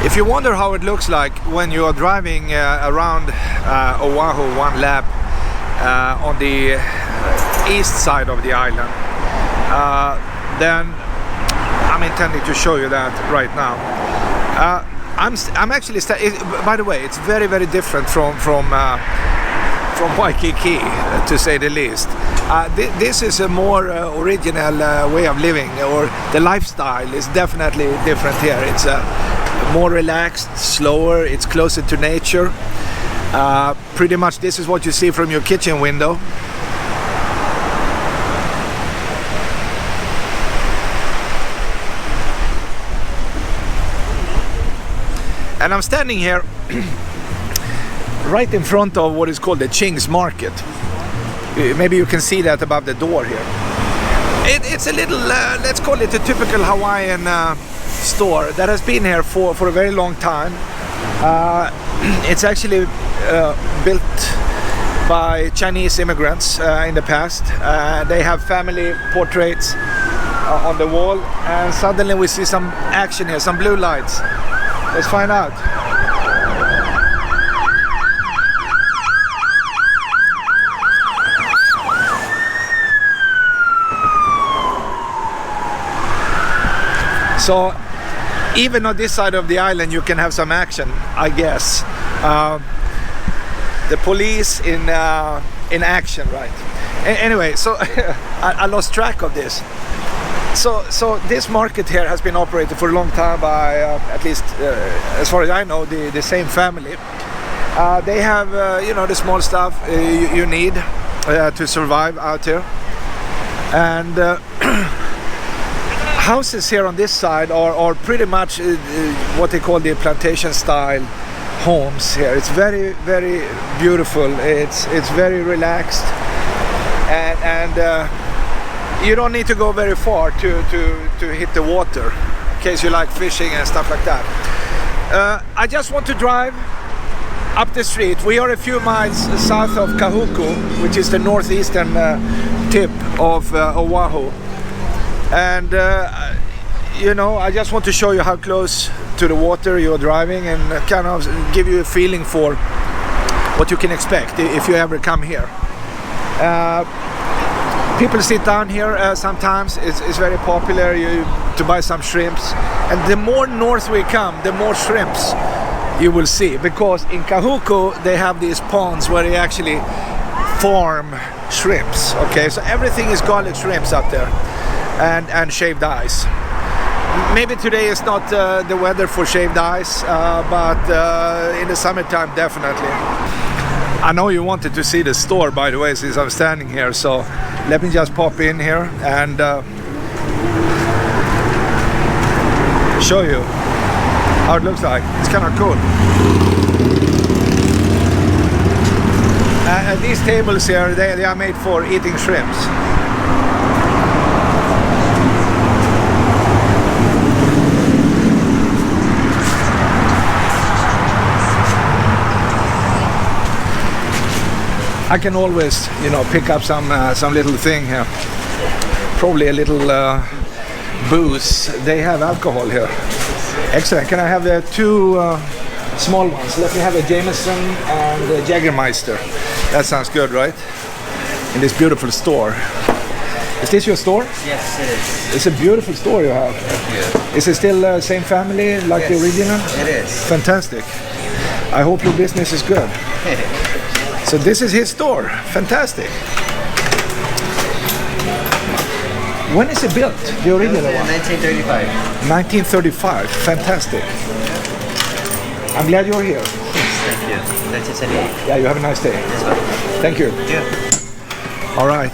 If you wonder how it looks like when you are driving around Oahu one lap on the east side of the island, then I'm intending to show you that right now. I'm actually by the way, it's very, very different from Waikiki, to say the least. This is a more original way of living, or the lifestyle is definitely different here. It's more relaxed, slower, it's closer to nature. Pretty much this is what you see from your kitchen window. And I'm standing here right in front of what is called the Chings Market. Maybe you can see that above the door here. It's a little, let's call it a typical Hawaiian store that has been here for a very long time. It's actually built by Chinese immigrants in the past. They have family portraits on the wall, and suddenly we see some action here, some blue lights. Let's find out. So even on this side of the island you can have some action, I guess. The police in action, right? Anyway, so I lost track of this. So this market here has been operated for a long time by, at least as far as I know, the same family. They have, you know, the small stuff you need to survive out here. And houses here on this side are pretty much what they call the plantation style homes here. It's very, very beautiful. It's very relaxed, and you don't need to go very far to hit the water, in case you like fishing and stuff like that. I just want to drive up the street. We are a few miles south of Kahuku, which is the northeastern tip of Oahu. And you know, I just want to show you how close to the water you're driving, and kind of give you a feeling for what you can expect if you ever come here. People sit down here sometimes. It's very popular to buy some shrimps, and the more north we come, the more shrimps you will see, because in Kahuku they have these ponds where they actually farm shrimps. Okay, so everything is garlic shrimps up there, and shaved ice. Maybe today is not the weather for shaved ice, but in the summertime definitely. I know you wanted to see the store, by the way, since I'm standing here, so let me just pop in here and show you how it looks like. It's kind of cool. These tables here, they are made for eating shrimps. I can always, you know, pick up some little thing here. Probably a little booze. They have alcohol here. Excellent. Can I have the two small ones? Let me have a Jameson and a Jägermeister. That sounds good, right? In this beautiful store. Is this your store? Yes, it is. It's a beautiful store you have. Thank you. Is it still same family like the original? It is. Fantastic. I hope your business is good. So this is his store. Fantastic. When is it built? The original one? 1935. 1935. Fantastic. I'm glad you're here. Thank you. That's it. Yeah, you have a nice day. Yes, well. Thank you. Yeah. All right.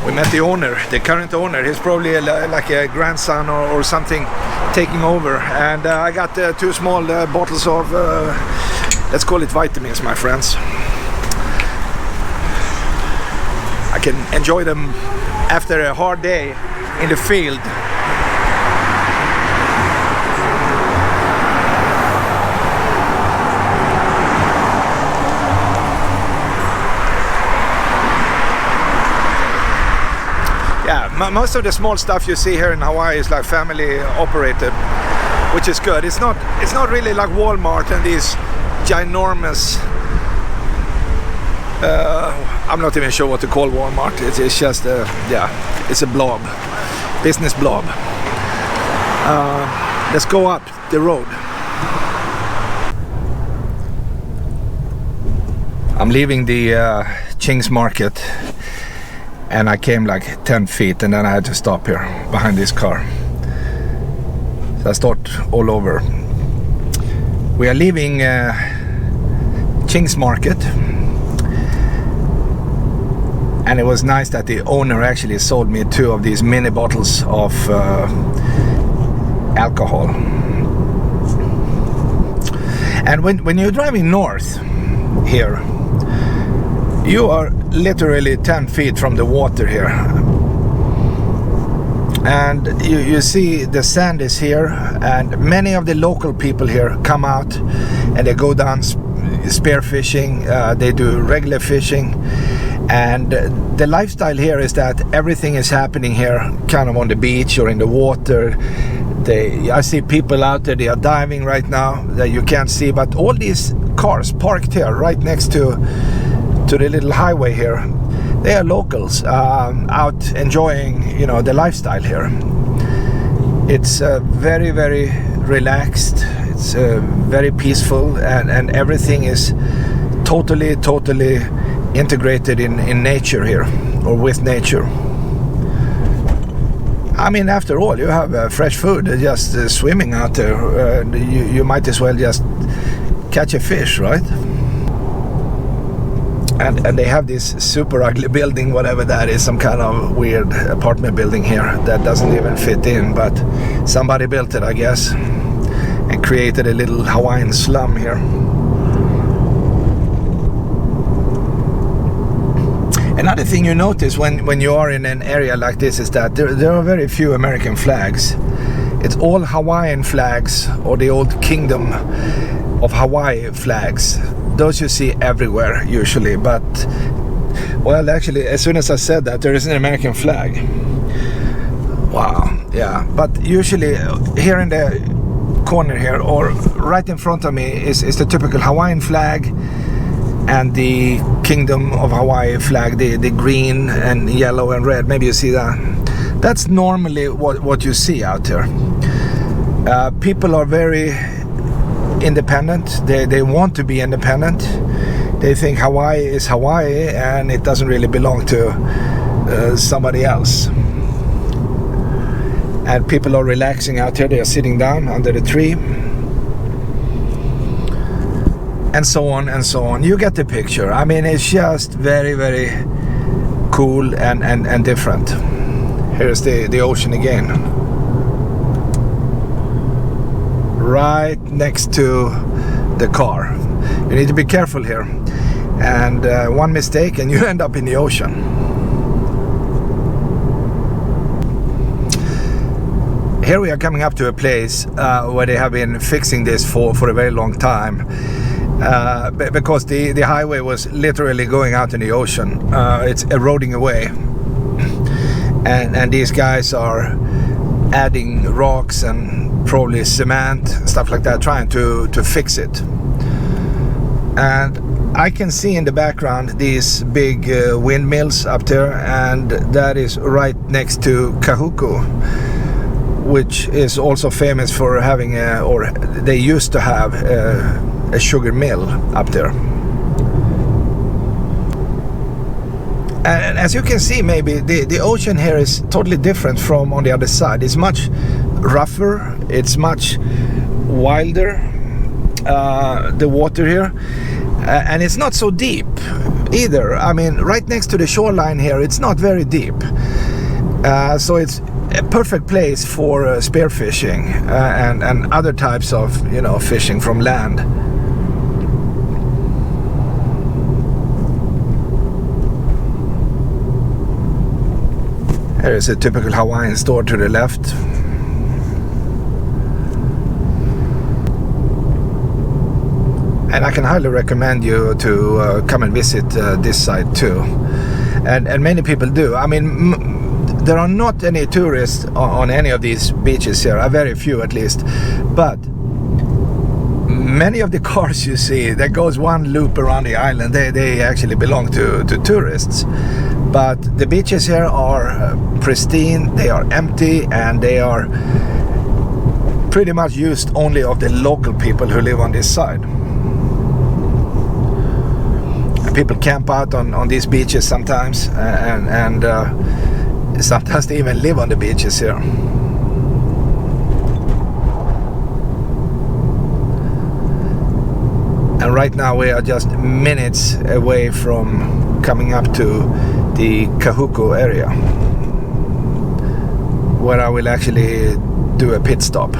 We met the owner, the current owner. He's probably like a grandson or something taking over. And I got two small bottles of, let's call it vitamins, my friends. I can enjoy them after a hard day in the field. most of the small stuff you see here in Hawaii is like family operated, which is good. It's not really like Walmart and these ginormous, I'm not even sure what to call Walmart. It's just it's a blob, business blob. Let's go up the road. I'm leaving the Chings market, and I came like 10 feet, and then I had to stop here behind this car. So I start all over. We are leaving Chings market, and it was nice that the owner actually sold me 2 of these mini bottles of alcohol. And when you're driving north here, you are literally 10 feet from the water here, and you see the sand is here, and many of the local people here come out and they go down spear fishing, they do regular fishing, and the lifestyle here is that everything is happening here kind of on the beach or in the water. I see people out there, they are diving right now that you can't see, but all these cars parked here right next to the little highway here, they are locals out enjoying, you know, the lifestyle here. It's very, very relaxed, it's very peaceful, and everything is totally integrated in nature here, or with nature. I mean, after all, you have fresh food just swimming out there. You might as well just catch a fish, right? And they have this super ugly building, whatever that is, some kind of weird apartment building here that doesn't even fit in, but somebody built it, I guess, and created a little Hawaiian slum here. Another thing you notice when you are in an area like this is that there are very few American flags. It's all Hawaiian flags, or the old Kingdom of Hawaii flags. Those you see everywhere usually, but well, actually, as soon as I said that, there is an American flag. Wow, yeah, but usually here in the corner here, or right in front of me, is the typical Hawaiian flag and the Kingdom of Hawaii flag, the green and yellow and red. Maybe you see that. That's normally what you see out there. People are very independent. They want to be independent. They think Hawaii is Hawaii and it doesn't really belong to somebody else. And people are relaxing out here. They are sitting down under the tree, and so on and so on. You get the picture. I mean, it's just very, very cool and different. Here's the ocean again, right next to the car. You need to be careful here, and one mistake and you end up in the ocean. Here we are coming up to a place where they have been fixing this for a very long time, because the highway was literally going out in the ocean. It's eroding away, and these guys are adding rocks and probably cement, stuff like that, trying to fix it. And I can see in the background these big windmills up there, and that is right next to Kahuku, which is also famous for having or they used to have a sugar mill up there. And as you can see, maybe the ocean here is totally different from on the other side. It's much rougher, it's much wilder, the water here, and it's not so deep either. I mean, right next to the shoreline here, it's not very deep, so it's a perfect place for spearfishing and other types of, you know, fishing from land. Here is a typical Hawaiian store to the left. And I can highly recommend you to come and visit this site too. And many people do. I mean, there are not any tourists on any of these beaches here, very few at least, but many of the cars you see that goes one loop around the island, they actually belong to tourists. But the beaches here are pristine, they are empty, and they are pretty much used only of the local people who live on this side. People camp out on these beaches sometimes, and sometimes they even live on the beaches here. And right now we are just minutes away from coming up to the Kahuku area, where I will actually do a pit stop.